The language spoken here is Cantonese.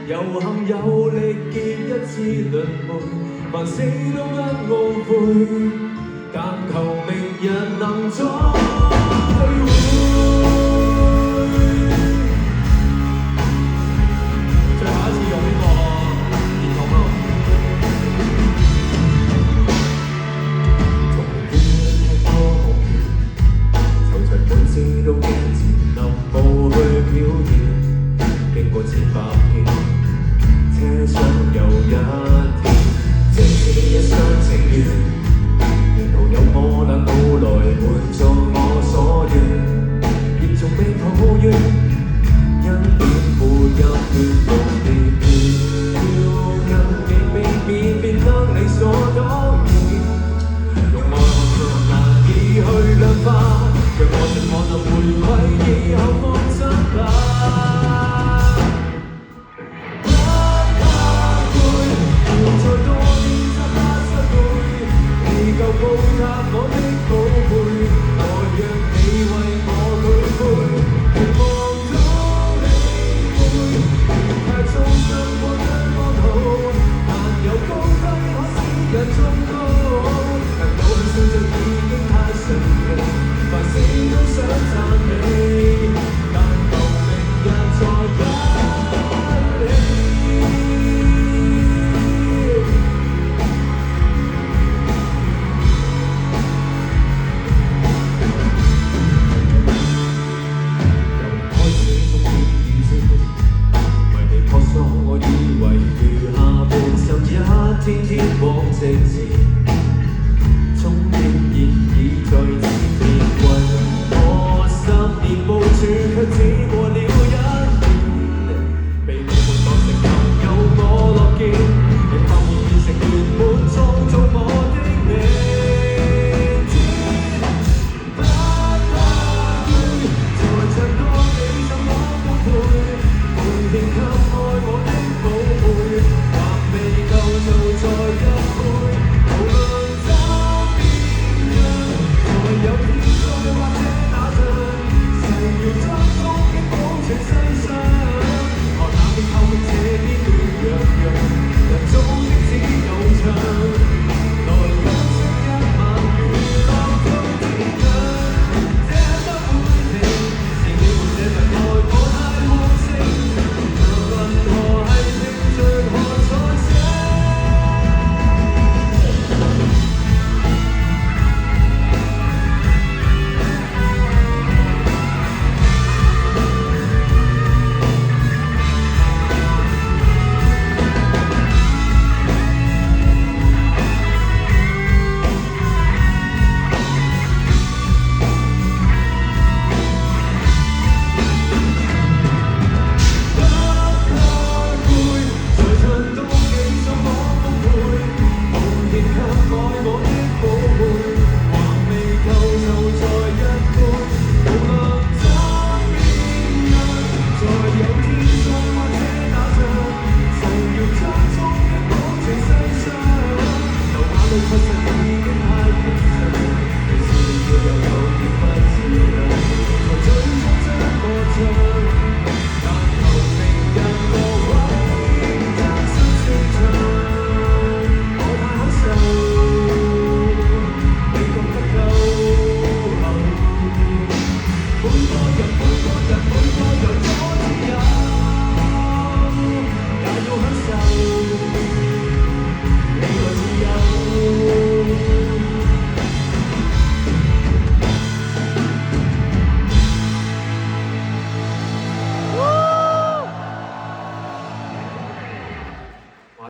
有幸有力結一次輪迴，凡死都不懊悔，但求明日能再會。最後一次用呢個電筒咯。從年輕踢波夢球場滿是都驚前能無去表現，經過千百遍，車廂又一天，即使一廂情願，沿途有我那腦來滿足我所願，亦從未抱怨，因點負入亂無地偏，要更極避免變得理所當然，用愛學難以去量化，若我盡可能回饋以後放心吧。夠報答我的寶貝，來讓你為我舉杯，期望到你會太衷心過得安好，但有高低可使人中高，但到現實已經太神奇，凡事都想讚美，但求明日再一起。天天往直前，終仍然已在前面，為我10年部署，卻只過了1年。被你們當成朋友，我樂見，你發現變成圓滿，創造我的明天。不怕攰，在唱歌你怎麼都配，奉獻給愛我的寶貝，還未夠就再一杯，無論怎變樣，在有天災或者那陣，誓要將終極保存世上。看冷氣透過這邊暖洋洋，人早的只有唱，來歌聲1萬餘浪到天亮，這不會停，是你們這份愛我太無情，無論何係聽着何才寫。出